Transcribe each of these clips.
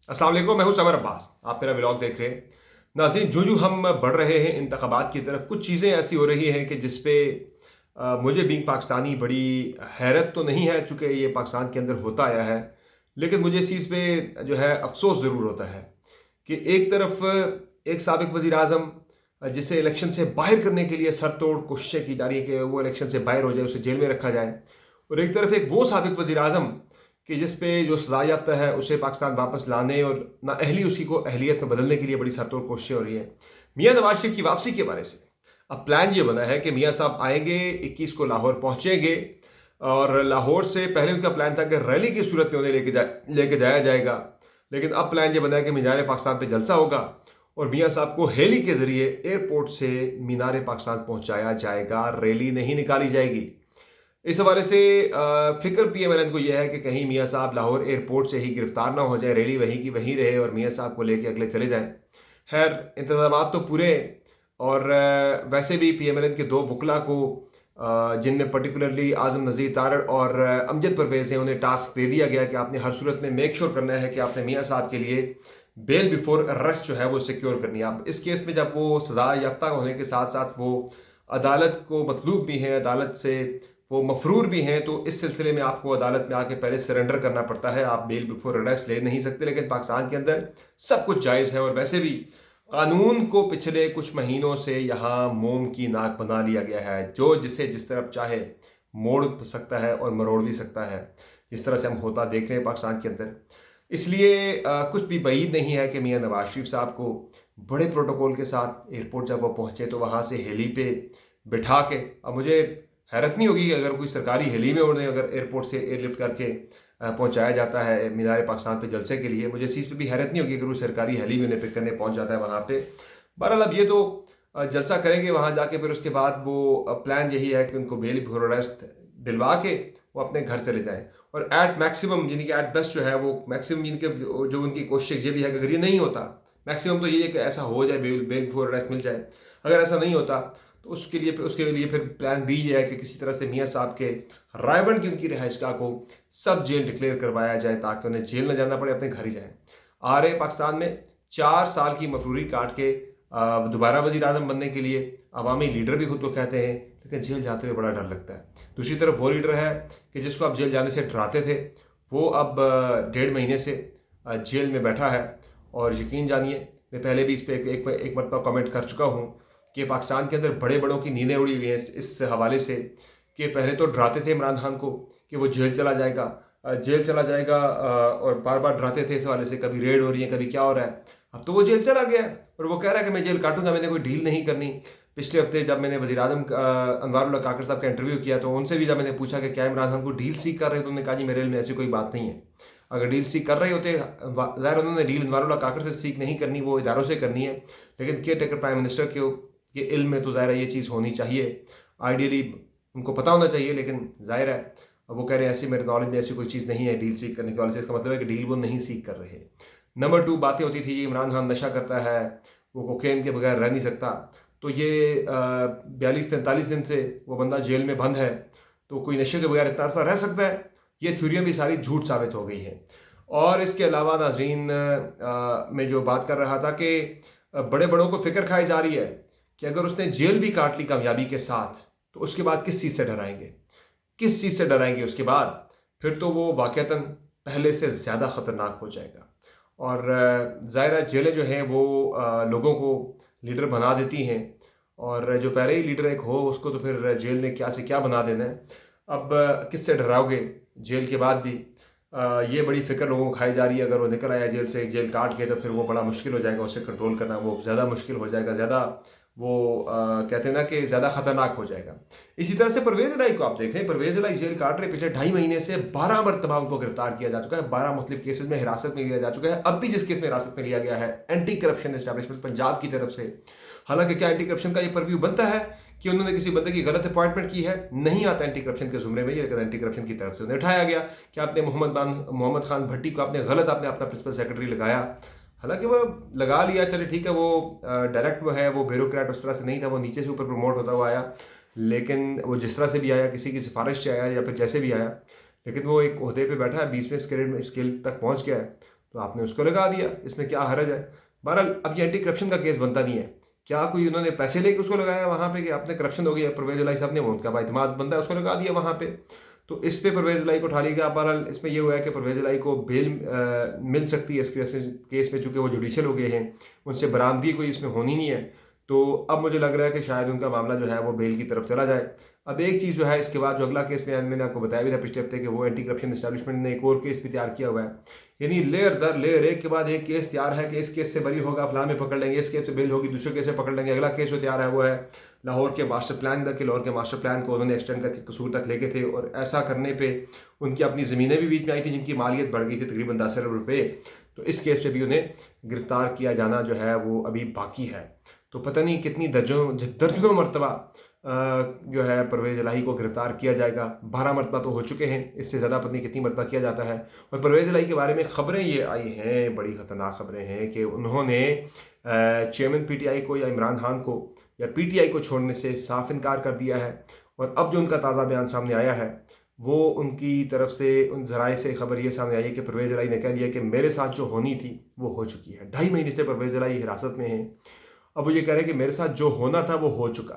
अस्सलाम वालेकुम, मैं हूं समर अब्बास। आप मेरा व्लॉग देख रहे हैं। नाज़रीन, जो हम बढ़ रहे हैं इंतखाबात की तरफ, कुछ चीज़ें ऐसी हो रही हैं कि जिस पे मुझे बीइंग पाकिस्तानी बड़ी हैरत तो नहीं है, चूँकि ये पाकिस्तान के अंदर होता आया है। लेकिन मुझे इस चीज़ पे जो है अफ़सोस ज़रूर होता है कि एक तरफ एक साबिक़ वज़ीर-ए-आज़म जिसे इलेक्शन से बाहर करने के लिए सरतोड़ कोशिशें की जा रही है कि वो इलेक्शन से बाहर हो जाए, उसे जेल में रखा जाए। और एक तरफ एक वो साबिक़ वज़ीर-ए-आज़म कि जिस पे जो सज़ा याफ्ता है उसे पाकिस्तान वापस लाने और नाअहली उसकी को अहलियत में बदलने के लिए बड़ी सरतोड़ कोशिशें हो रही हैं। मियाँ नवाज शरीफ की वापसी के बारे से अब प्लान ये बना है कि मियाँ साहब आएंगे, 21 को लाहौर पहुंचेंगे और लाहौर से पहले उनका प्लान था कि रैली की सूरत में उन्हें लेके जाया जाएगा। लेकिन अब प्लान ये बना है कि मीनार पाकिस्तान पे जलसा होगा और मियाँ साहब को हेली के जरिए एयरपोर्ट से मीनार पाकिस्तान पहुंचाया जाएगा, रैली नहीं निकाली जाएगी। इस हवाले से फ़िक्र पीएमएलएन को यह है कि कहीं मियाँ साहब लाहौर एयरपोर्ट से ही गिरफ्तार ना हो जाए, रैली वहीं की वहीं रहे और मियाँ साहब को लेके अगले चले जाएँ। खैर, इंतज़ामात तो पूरे हैं और वैसे भी पीएमएलएन के 2 वुकला को जिनमें पर्टिकुलरली आज़म नज़ीर तारड़ और अमजद परवेज़ हैं, उन्हें टास्क दे दिया गया कि आपने हर सूरत में मेक श्योर करना है कि आपने मियाँ साहब के लिए बेल बिफोर अरेस्ट जो है वो सिक्योर करनी है। अब इस केस में जब वो सज़ा याफ्ता होने के साथ-साथ वो अदालत को मतलूब भी हैं, अदालत से वो मफरूर भी हैं, तो इस सिलसिले में आपको अदालत में आके पहले सरेंडर करना पड़ता है। आप बेल बिफोर अरेस्ट ले नहीं सकते, लेकिन पाकिस्तान के अंदर सब कुछ जायज़ है और वैसे भी कानून को पिछले कुछ महीनों से यहाँ मोम की नाक बना लिया गया है। जो जिसे जिस तरफ चाहे मोड़ सकता है और मरोड़ भी सकता है, जिस तरह से हम होता देख रहे हैं पाकिस्तान के अंदर। इसलिए कुछ भी बईद नहीं है कि मियाँ नवाज शरीफ साहब को बड़े प्रोटोकॉल के साथ एयरपोर्ट जब वो पहुँचे तो वहाँ से हेली पे बिठा के, अब मुझे हैरत नहीं होगी अगर कोई सरकारी हेली में उन्हें अगर एयरपोर्ट से एयरलिफ्ट करके पहुंचाया जाता है मीनार पाकिस्तान पे जलसे के लिए, मुझे इस चीज़ पे भी हैरत नहीं होगी अगर वो सरकारी हेली में उन्हें पिक करने पहुंच जाता है वहाँ पे। बहरहाल अब ये तो जलसा करेंगे वहाँ जाके, फिर उसके बाद वो प्लान यही है कि उनको बेल बिफोर अरेस्ट दिलवा के वो अपने घर चले जाएं और एट मैक्सिमम यानी कि एट बेस्ट जो है वो मैक्सिमम इनके जो उनकी कोशिश ये भी है कि अगर ये नहीं होता, मैक्सिमम तो ये है कि ऐसा हो जाए, बेल बिफोर अरेस्ट मिल जाए। अगर ऐसा नहीं होता तो उसके लिए फिर प्लान बी ये है कि किसी तरह से मियाँ साहब के रायबंद की उनकी रिहाइशगाह को सब जेल डिक्लेयर करवाया जाए ताकि उन्हें जेल न जाना पड़े, अपने घर ही जाएं। आ रहे पाकिस्तान में 4 साल की मफरूरी काट के दोबारा वज़ीर आज़म बनने के लिए अवामी लीडर भी खुद को कहते हैं, लेकिन जेल जाते हुए बड़ा डर लगता है। दूसरी तरफ वो लीडर है कि जिसको आप जेल जाने से डराते थे, वो अब 1.5 महीने से जेल में बैठा है और यकीन जानिए, मैं पहले भी इस पर एक मरतबा कमेंट कर चुका हूँ कि पाकिस्तान के अंदर बड़े बड़ों की नींदें उड़ी हुई हैं इस हवाले से कि पहले तो डराते थे इमरान खान को कि वो जेल चला जाएगा, जेल चला जाएगा, और बार बार डराते थे इस हवाले से, कभी रेड हो रही है, कभी क्या हो रहा है। अब तो वो जेल चला गया और वो कह रहा है कि मैं जेल काटूंगा, मैंने कोई डील नहीं करनी। पिछले हफ्ते जब मैंने वज़ीर आज़म अनवारुल्लाह काकर साहब का इंटरव्यू किया तो उनसे भी जब मैंने पूछा कि क्या इमरान खान को डील सीख कर रहे तो उन्होंने कहा जी मेरे में ऐसी कोई बात नहीं है। अगर डील सीख कर रहे होते, ज़ाहिर उन्होंने डील अनवारुल्लाह काकर से सीख नहीं करनी, वो इदारों से करनी है, लेकिन केयर टेकर प्राइम मिनिस्टर के इल्म में तो ज़ाहिर है ये चीज़ होनी चाहिए, आइडियली उनको पता होना चाहिए, लेकिन ज़ाहिर है अब वो कह रहे हैं ऐसी मेरे नॉलेज में ऐसी कोई चीज़ नहीं है डील सीख करने के वाले से, इसका मतलब है कि डील वो नहीं सीख कर रहे। नंबर 2 बातें होती थी ये इमरान खान नशा करता है, वो कोकेन के बगैर रह नहीं सकता, तो ये 42-43 दिन से वो बंदा जेल में बंद है, तो कोई नशे के बगैर इतना अरसा रह सकता है? ये थ्योरियाँ भी सारी झूठ साबित हो गई हैं। और इसके अलावा नाज़रीन, मैं जो बात कर रहा था कि बड़े बड़ों को फिक्र खाई जा रही है कि अगर उसने जेल भी काट ली कामयाबी के साथ तो उसके बाद किस चीज़ से डराएंगे, किस चीज़ से डराएंगे उसके बाद? फिर तो वो वाक़तन पहले से ज़्यादा ख़तरनाक हो जाएगा। और ज़ाहिर है जेलें जो हैं वो लोगों को लीडर बना देती हैं और जो पहले ही लीडर एक हो उसको तो फिर जेल ने क्या से क्या बना देना है। अब किससे डराओगे जेल के बाद भी? ये बड़ी फ़िक्र लोगों को खाई जा रही है, अगर वो निकल आया जेल से, जेल काट के, तो फिर वो बड़ा मुश्किल हो जाएगा उसे कंट्रोल करना, वो ज़्यादा मुश्किल हो जाएगा, ज़्यादा वो कहते हैं ना कि ज़्यादा ख़तरनाक हो जाएगा। इसी तरह से परवेज़ इलाही को आप देख रहे हैं, परवेज़ इलाही जेल काट रहे, पिछले 2.5 महीने से 12 मरतबा उनको गिरफ्तार किया जा चुका है, 12 मुख्तलिफ केसेस में हिरासत में लिया जा चुका है। अब भी जिस केस में हिरासत में लिया गया है एंटी करप्शन एस्टैब्लिशमेंट पंजाब की तरफ से, हालांकि क्या एंटी करप्शन का ये परव्यू बनता है कि उन्होंने किसी बंदे की गलत अपॉइंटमेंट की है? नहीं आता एंटी करप्शन के जुमरे में ये, लेकिन एंटी करप्शन की तरफ से उन्हें उठाया गया कि आपने मोहम्मद खान भट्टी को आपने गलत आपने अपना प्रिंसिपल सेक्रेटरी लगाया। हालांकि वो लगा लिया, चले ठीक है, वो डायरेक्ट वो है, वो ब्यूरोक्रेट उस तरह से नहीं था, वो नीचे से ऊपर प्रमोट होता हुआ आया, लेकिन वो जिस तरह से भी आया, किसी की सिफारिश से आया या फिर जैसे भी आया, लेकिन वो एक ओहदे पे बैठा है, 20वें स्केल तक पहुंच गया है। तो आपने उसको लगा दिया, इसमें क्या हर्ज है। बहरहाल अब ये एंटी करप्शन का केस बनता नहीं है। क्या कोई उन्होंने पैसे लेके उसको लगाया वहाँ पे कि आपने करप्शन हो गया, परवेज इलाही साहब ने, वो उनका बाइतमाद बंदा है, उसको लगा दिया वहाँ पे। तो इस पे परवेज इलाही को उठा लिया गया। बहरहाल इसमें यह हुआ है कि परवेज इलाही को बेल मिल सकती है इस केस में, चूंकि वो जुडिशल हो गए हैं, उनसे बरामदगी कोई इसमें होनी नहीं है। तो अब मुझे लग रहा है कि शायद उनका मामला जो है वो बेल की तरफ चला जाए। अब एक चीज़ जो है इसके बाद जो अगला केस मैंने आपको बताया भी था पिछले हफ्ते कि वो एंटी करप्शन एस्टैब्लिशमेंट ने एक और केस भी तैयार किया हुआ है। यानी लेयर दर लेयर एक के बाद एक केस तैयार है कि इस केस से बरी होगा, फलां में पकड़ लेंगे, इस केस में बेल होगी, दूसरे केस में पकड़ लेंगे। अगला केस जो तैयार है वो है लाहौर के मास्टर प्लान का, कि लाहौर के मास्टर प्लान को उन्होंने एक्सटेंड करके कसूर तक लेके थे, और ऐसा करने पे उनकी अपनी ज़मीनें भी बीच में आई थी जिनकी मालियत बढ़ गई थी तकरीबन 10 अरब रुपये। तो इस केस पे भी उन्हें गिरफ्तार किया जाना जो है वो अभी बाकी है। तो पता नहीं कितनी दर्जनों मरतबा जो है परवेज इलाही को गिरफ्तार किया जाएगा। 12 मरतबा तो हो चुके हैं, इससे ज़्यादा पता नहीं कितनी मरतबा किया जाता है। और परवेज इलाही के बारे में ख़बरें ये आई हैं, बड़ी ख़तरनाक ख़बरें हैं, कि उन्होंने चेयरमैन पीटीआई को या इमरान खान को या पीटीआई को छोड़ने से साफ इनकार कर दिया है। और अब जो उनका ताज़ा बयान सामने आया है वो उनकी तरफ से, उन ज़राए से खबर ये सामने आई है कि परवेज इलाही ने कह दिया कि मेरे साथ जो होनी थी वो हो चुकी है। 2.5 महीने से परवेज इलाही हिरासत में है। अब वो ये कह रहे हैं कि मेरे साथ जो होना था वो हो चुका,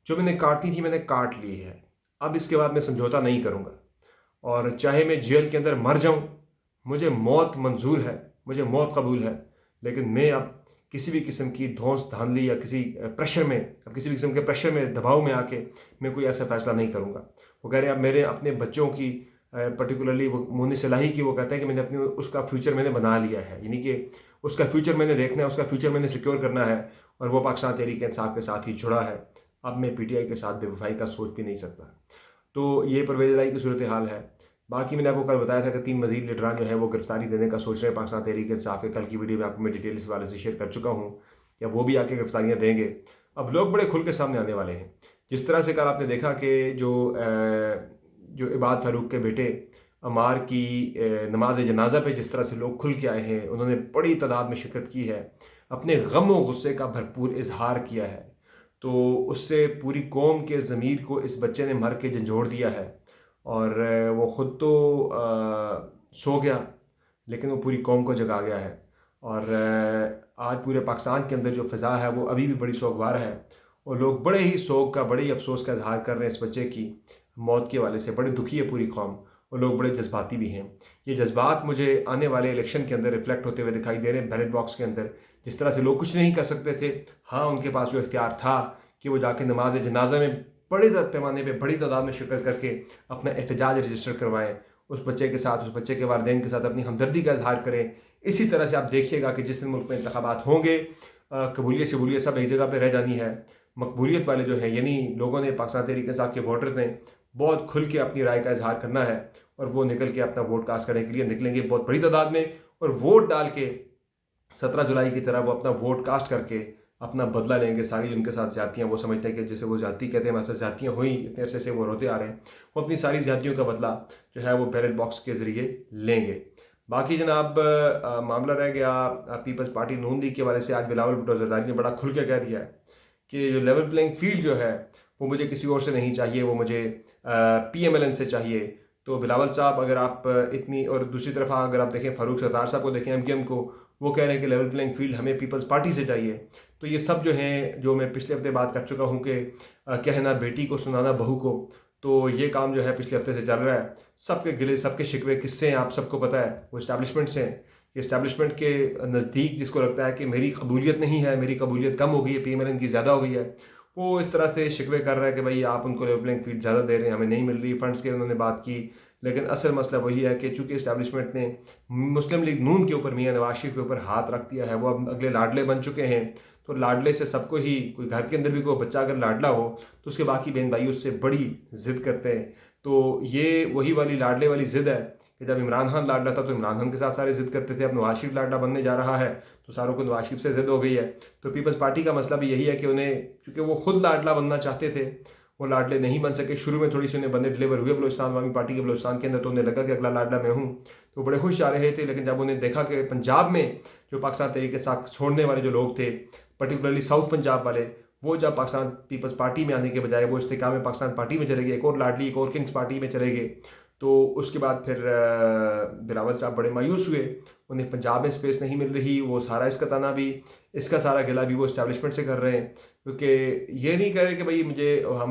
जो मैंने काटनी थी मैंने काट ली है, अब इसके बाद मैं समझौता नहीं करूँगा, और चाहे मैं जेल के अंदर मर जाऊँ, मुझे मौत मंजूर है, मुझे मौत कबूल है, लेकिन मैं अब किसी भी किस्म की धौंस धांधली या किसी प्रेशर में, अब किसी भी किस्म के प्रेशर में, दबाव में आके मैं कोई ऐसा फैसला नहीं करूँगा। वो कह रहे हैं अब मेरे अपने बच्चों की, पर्टिकुलरली वो मुनीस इलाही की, वो कहते हैं कि मैंने अपनी उसका फ्यूचर मैंने बना लिया है, यानी कि उसका फ्यूचर मैंने देखना है, उसका फ्यूचर मैंने सिक्योर करना है, और वो पाकिस्तान तहरीक इंसाफ के साथ ही जुड़ा है। अब मैं पीटीआई के साथ बेवफाई का सोच भी नहीं सकता। तो ये परवेज इलाही की सूरत हाल है। बाकी मैंने आपको कल बताया था कि 3 मजीद लीडरान जो है वो गिरफ्तारी देने का सोच रहे हैं पाकिस्तान तहरीक इंसाफ के। कल की वीडियो में आपको मैं डिटेल इस वाले से शेयर कर चुका हूँ, या वो भी आके गिरफ्तारियाँ देंगे। अब लोग बड़े खुल के सामने आने वाले हैं। जिस तरह से कल आपने देखा कि जो इबाद फारूक के बेटे अमार की नमाज जनाजा पे जिस तरह से लोग खुल के आए हैं, उन्होंने बड़ी तादाद में शिरकत की है, अपने गम व गुस्से का भरपूर इजहार किया है। तो उससे पूरी कौम के ज़मीर को इस बच्चे ने मर के झंझोड़ दिया है। और वो ख़ुद तो सो गया, लेकिन वो पूरी कौम को जगा गया है। और आज पूरे पाकिस्तान के अंदर जो फ़िज़ा है वो अभी भी बड़ी सोगवार है, और लोग बड़े ही शोक का, बड़े ही अफसोस का इजहार कर रहे हैं इस बच्चे की मौत के हवाले से। बड़े दुखी है पूरी कौम, और लोग बड़े जज्बाती भी हैं। ये जज्बात मुझे आने वाले इलेक्शन के अंदर रिफ्लेक्ट होते हुए दिखाई दे रहे हैं बैलेट बॉक्स के अंदर। जिस तरह से लोग कुछ नहीं कर सकते थे, हाँ उनके पास जो इख्तियार था कि वो जाके नमाज जनाजा में बड़े पैमाने पे, बड़ी तादाद में शिरकत करके अपना एहतजाज रजिस्टर करवाएं, उस बच्चे के साथ, उस बच्चे के वालिदैन के साथ अपनी हमदर्दी का इजहार करें। इसी तरह से आप देखिएगा कि जिस दिन मुल्क में इंतखाबात होंगे, कबूलियत शबूलियत सब एक जगह पर रह जानी है। मकबूलियत वाले जो हैं, यानी लोगों ने, पाकिस्तान तहरीक इंसाफ के वोटर्स ने बहुत खुल के अपनी राय का इजहार करना है, और वो निकल के अपना वोट कास्ट करने के लिए निकलेंगे बहुत बड़ी तादाद में, और वोट डाल के 17 जुलाई की तरह वो अपना वोट कास्ट करके अपना बदला लेंगे। सारी उनके साथ ज़्यादतियाँ, वो समझते हैं कि जैसे वो ज़्यादती कहते हैं, हमारे साथ ज़्यादतियाँ हुई, इतने अरसे से वो रोते आ रहे हैं, वो अपनी सारी ज़्यादतियों का बदला जो है वो बैलेट बॉक्स के ज़रिए लेंगे। बाकी जनाब मामला रह गया पीपल्स पार्टी नून लीग के वाले से। आज बिलावल भुट्टो जरदारी ने बड़ा खुल के कह दिया है कि जो लेवल प्लेइंग फील्ड जो है वो मुझे किसी और से नहीं चाहिए, वो मुझे PMLN से चाहिए। तो बिलावल साहब, अगर आप इतनी, और दूसरी तरफ अगर आप देखें फारूक सत्तार साहब को देखें, MKM को, वो कह रहे हैं कि लेवल प्लेइंग फील्ड हमें पीपल्स पार्टी से चाहिए। तो ये सब जो हैं, जो मैं पिछले हफ्ते बात कर चुका हूँ कि कहना बेटी को सुनाना बहू को, तो ये काम जो है पिछले हफ्ते से चल रहा है। सबके गिले, सबके शिकवे किससे हैं आप सबको पता है, वो इस्टेब्लिशमेंट से हैं। इस्टेब्लिशमेंट के नज़दीक जिसको लगता है कि मेरी कबूलियत नहीं है, मेरी कबूलियत कम हो गई है, PMLN की ज़्यादा हो गई है, वो इस तरह से शिकवे कर रहा है कि भाई आप उनको लेवल प्लेइंग फील्ड ज़्यादा दे रहे हैं, हमें नहीं मिल रही। फंड्स के उन्होंने बात की, लेकिन असल मसला वही है कि चूँकि इस्टेब्लिशमेंट ने मुस्लिम लीग नून के ऊपर, मियाँ नवाज शरीफ के ऊपर हाथ रख दिया है, वो अब अगले लाडले बन चुके हैं। तो लाडले से सबको ही, कोई घर के अंदर भी कोई बच्चा अगर लाडला हो तो उसके बाकी बहन भाई उससे बड़ी ज़िद करते हैं। तो ये वही वाली लाडले वाली ज़िद है कि जब इमरान खान लाडला था तो इमरान खान के साथ सारे ज़िद करते थे, अब नवाज शरीफ लाडला बनने जा रहा है तो सारों को नवाज शरीफ से ज़िद हो गई है। तो पीपल्स पार्टी का मसला भी यही है कि उन्हें, चूँकि वो खुद लाडला बनना चाहते थे, वो लाडले नहीं बन सके। शुरू में थोड़ी सी उन्हें बंदे डिलीवर हुए बलूचिस्तान अवामी पार्टी के बलूचिस्तान के अंदर, तो उन्हें लगा कि अगला लाडला मैं हूँ, तो बड़े खुश जा रहे थे। लेकिन जब उन्हें देखा कि पंजाब में जो पाकिस्तान तहरीक इंसाफ छोड़ने वाले जो लोग थे, पर्टिकुलरली साउथ पंजाब वाले, वो जब पाकिस्तान पीपल्स पार्टी में आने के बजाय वो इस्तेकाम में पाकिस्तान पार्टी में चले गए, एक और लाडली, एक और किंग्स पार्टी में चले गए, तो उसके बाद फिर बिलावल साहब बड़े मायूस हुए, उन्हें पंजाब में स्पेस नहीं मिल रही, वो सारा इसका ताना भी, इसका सारा गिला भी वो इस्टेब्लिशमेंट से कर रहे हैं, क्योंकि ये नहीं कह रहे कि भाई मुझे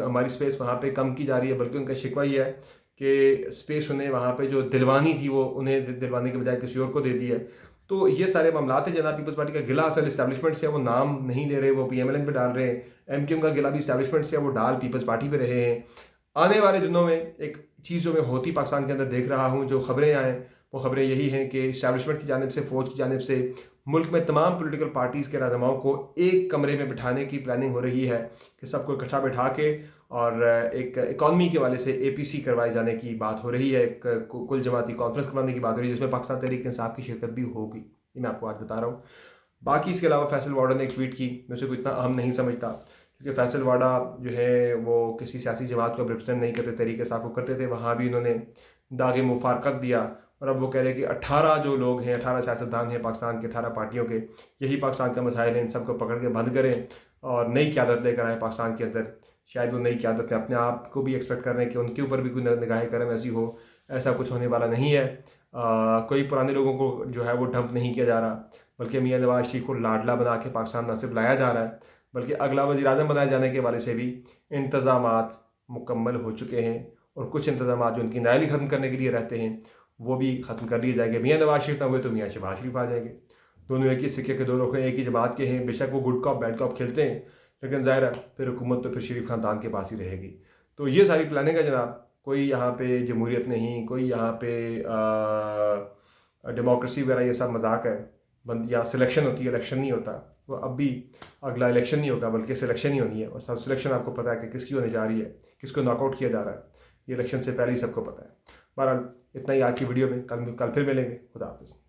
हमारी स्पेस वहाँ पे कम की जा रही है, बल्कि उनका शिकवा ये है कि स्पेस उन्हें वहाँ पे जो दिलवानी थी वो उन्हें दिलवाने के बजाय किसी और को दे दी है। तो ये सारे मामला थे। जनाब पीपल्स पार्टी का गिला असल इस्टेब्लिशमेंट से, वो नाम नहीं ले रहे, वो PMLN पे डाल रहे हैं। MQM का गिला भी इस्टेब्लिशमेंट से, वो डाल पीपल्स पार्टी पे रहे हैं। आने वाले दिनों में एक चीज़ जो मैं होती पाकिस्तान के अंदर देख रहा हूँ, जो खबरें आएँ वो खबरें यही हैं कि इस्टेब्लिशमेंट की जानिब से, फ़ौज की जानिब से मुल्क में तमाम पॉलिटिकल पार्टीज़ के रहनुमाओं को एक कमरे में बिठाने की प्लानिंग हो रही है कि सबको इकट्ठा बिठा के और एक इकॉनमी के वाले से APC करवाए जाने की बात हो रही है, एक कुल जमाती कॉन्फ्रेंस करवाने की बात हो रही है, जिसमें पाकिस्तान तहरीक इंसाफ की शिरकत भी होगी। ये मैं आपको आज बता रहा हूँ। बाकी इसके अलावा फैसल वाडा ने एक ट्वीट की, मैं उसे कोई इतना अहम नहीं समझता, क्योंकि फैसल वाडा जो है वो किसी सियासी जमात को रिप्रेजेंट नहीं करते, तहरीक इंसाफ को करते थे। वहाँ भी उन्होंने दागे मुफारकत दिया, और अब वो कह रहे हैं कि 18 जो लोग हैं, 18 सियासतदान हैं पाकिस्तान के, 18 पार्टियों के, यही पाकिस्तान का मसाइल है, इन सबको पकड़ के बंद करें और नई क़यादत लेकर आए पाकिस्तान के अंदर। शायद वो नई क़यादत में अपने आप को भी एक्सपेक्ट कर रहे हैं कि उनके ऊपर भी कोई निगाह करम ऐसी हो। ऐसा कुछ होने वाला नहीं है। कोई पुराने लोगों को जो है वो डंप नहीं किया जा रहा, बल्कि मियाँ नवाज शरीफ को लाडला बना के पाकिस्तान न सिर्फ लाया जा रहा है, बल्कि अगला वज़ीर-ए-आज़म बनाए जाने के वाले से भी इंतज़ामात मुकम्मल हो चुके हैं, और कुछ इंतज़ामात जो उनकी नायली ख़त्म करने के लिए रहते हैं वो भी ख़त्म कर लिए जाएंगे। मियाँ नवाज शरीफ ना हुए तो मियाँ शहबाज शरीफ आ जाएंगे। दोनों एक ही सिक्के के दो रुख हैं, एक ही जमात के हैं। बेशक वो गुड कॉप बैड कॉप खेलते हैं, लेकिन ज़ाहिर है फिर हुकूमत तो फिर शरीफ ख़ानदान के पास ही रहेगी। तो ये सारी प्लानिंग है जनाब। कोई यहाँ पे जमहूरियत नहीं, कोई यहाँ पे डेमोक्रेसी वगैरह, ये सब मजाक है। बंद या सिलेक्शन होती है, इलेक्शन नहीं होता। वो अब भी अगला इलेक्शन नहीं होगा, बल्कि सिलेक्शन ही होनी है, और सब सिलेक्शन आपको पता है कि किसकी होने जा रही है, किसको नॉकआउट किया जा रहा है, ये इलेक्शन से पहले ही सबको पता है। बहरहाल इतना ही आज की वीडियो में, कल फिर मिलेंगे। खुदा हाफिज़।